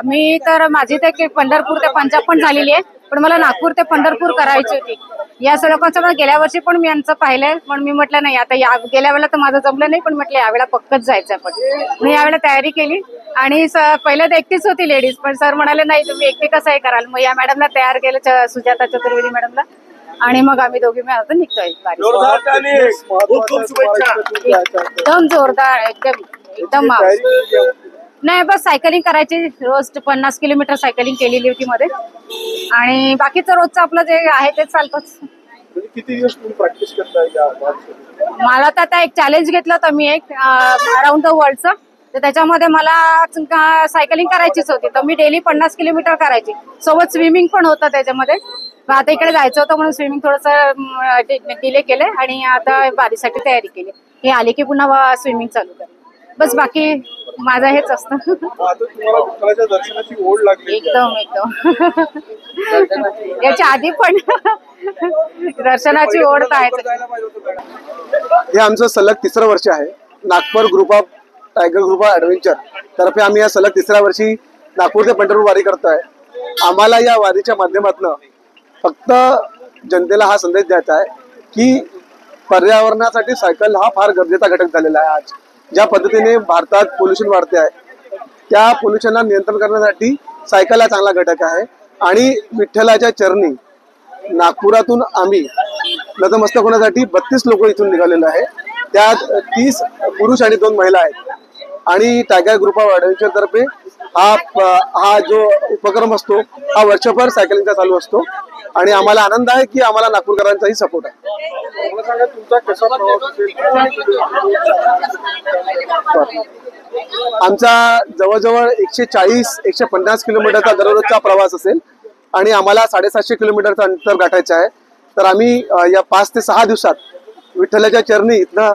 मी तर माझी तर पंढरपूर ते पंजाब पण झालेली आहे, पण मला नागपूर ते पंढरपूर करायची होती. या लोकांचं मला गेल्या वर्षी पण मी यांचं पाहिलंय, पण मी म्हटलं नाही आता गेल्या वेळेला तर माझं जमलं नाही, पण म्हटलं यावेळेला पक्कच जायचं. पण मी यावेळेला तयारी केली आणि पहिलं तर एकटीच होती लेडीज, पण सर म्हणाले नाही तुम्ही एकटी कसं हे कराल. मग या मॅडमला तयार केलं, सुजाता चतुर्वेदी मॅडमला, आणि मग आम्ही दोघी मिळून निघतोय. एकदम जोरदार, एकदम नाही बस सायकलिंग करायची. रोज 50 किलोमीटर सायकलिंग केलेली होती मध्ये, आणि बाकीचं रोजचं आपलं जे आहे ते चालतंच. किती दिवस तुम्ही प्रॅक्टिस करताय? मला तर आता एक चॅलेंज घेतलं होतं मी, एक अराउंड द वर्ल्डचं. तर त्याच्यामध्ये मला सायकलिंग करायचीच होती, तर मी डेली 50 किलोमीटर करायची. सोबत स्विमिंग पण होतं त्याच्यामध्ये. आता इकडे जायचं होतं म्हणून स्विमिंग थोडंसं डिले केलंय, आणि आता वारीसाठी तयारी केली. हे आली की पुन्हा स्विमिंग चालू करेल. बस बाकी माझं हेच असतं. दर्शनाची ओढ लागली एकदम एकदम. याच्या आधी पण दर्शनाची ओढ आहे. हे आमचं सलग तिसरं वर्ष आहे. Nagpur group of tiger group of adventure तर्फे आम्ही या सलग तिसऱ्या वर्षी नागपूर ते पंढरपूर वारी करतोय. आम्हाला या वारीच्या माध्यमातून फक्त जनतेला हा संदेश द्यायचा आहे की पर्यावरणासाठी सायकल हा फार गरजेचा घटक झालेला आहे. आज ज्या पद्धतीने भारतात पोल्युशन वाढते आहे, त्या पोल्युशनला नियंत्रण करण्यासाठी सायकल हा चांगला घटक आहे. आणि विठ्ठलाच्या चरणी नागपुरातून आम्ही नतमस्तक होण्यासाठी 32 लोक इथून निघालेले आहे. त्यात 30 पुरुष आणि 2 महिला आहेत. आणि टायगर ग्रुप ऑफ ऍडव्हेंचर तर्फे हा जो उपक्रम असतो हा वर्षभर सायकलिंगचा चालू असतो, आणि आम्हाला आनंद आहे की आम्हाला नागपूरकरांचाही सपोर्ट आहे. आमचा जवळजवळ 140-150 किलोमीटरचा दररोजचा प्रवास असेल, आणि आम्हाला 750 किलोमीटरचं अंतर गाठायचं आहे. तर आम्ही या 5 ते 6 दिवसात विठ्ठलाच्या चरणी इथनं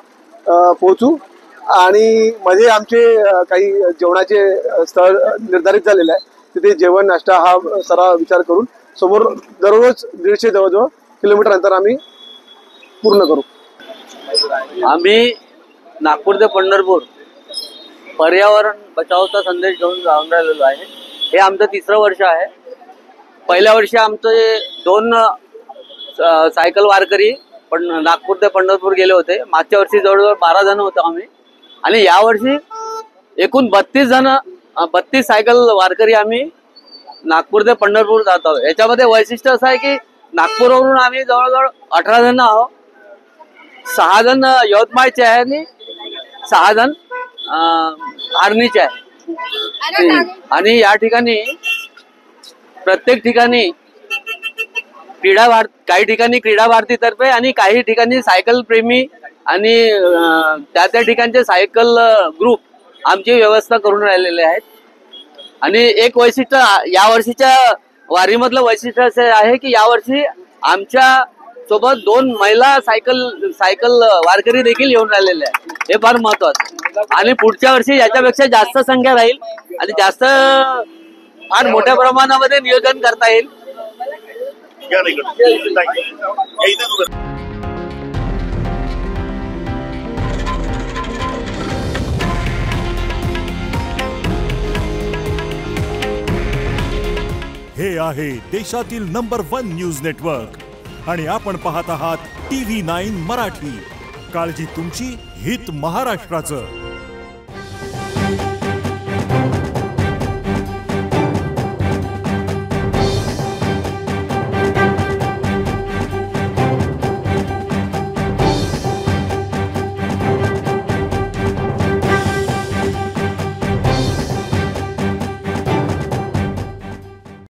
पोहोचू. आणि मध्ये आमचे काही जेवणाचे स्थळ निर्धारित झालेले आहे. तिथे जेवण नाश्ता हा सर्व विचार करून समोर दररोज 150 जवळजवळ किलोमीटर अंतर आम्ही पूर्ण करू. आम्ही नागपूर ते पंढरपूर पर्यावरण बचावचा संदेश घेऊन जाऊन राहिलेलो आहे. हे आमचं तिसरं वर्ष आहे. पहिल्या वर्षी आमचे 2 सायकल वारकरी पण नागपूर ते पंढरपूर गेले होते. मागच्या वर्षी जवळजवळ 12 जण होतो आम्ही, आणि यावर्षी एकूण 32 सायकल वारकरी आम्ही नागपूर ते पंढरपूर जात आहोत. याच्यामध्ये वैशिष्ट्य असं आहे की नागपूरवरून आम्ही जवळजवळ 18 जण आहोत. 6 जण यवतमाळचे आहे आणि 6 जण आर्नीचे आहे. आणि या ठिकाणी प्रत्येक ठिकाणी काही ठिकाणी क्रीडा भारतीतर्फे आणि काही ठिकाणी सायकल प्रेमी आणि त्या ठिकाणचे सायकल ग्रुप आमची व्यवस्था करून राहिलेले आहेत. आणि एक वैशिष्ट्य या वर्षीच्या वारीमधलं वैशिष्ट्य असे आहे की यावर्षी आमच्या सोबत 2 महिला सायकल वारकरी देखील येऊन राहिलेले आहेत. हे फार महत्वाचं. आणि पुढच्या वर्षी याच्यापेक्षा जास्त संख्या राहील आणि जास्त फार मोठ्या प्रमाणामध्ये नियोजन करता येईल. हे आहे देशातील नंबर 1 न्यूज नेटवर्क आणि आपण पाहत आहात TV9 मराठी. काळजी तुमची, हित महाराष्ट्राचं.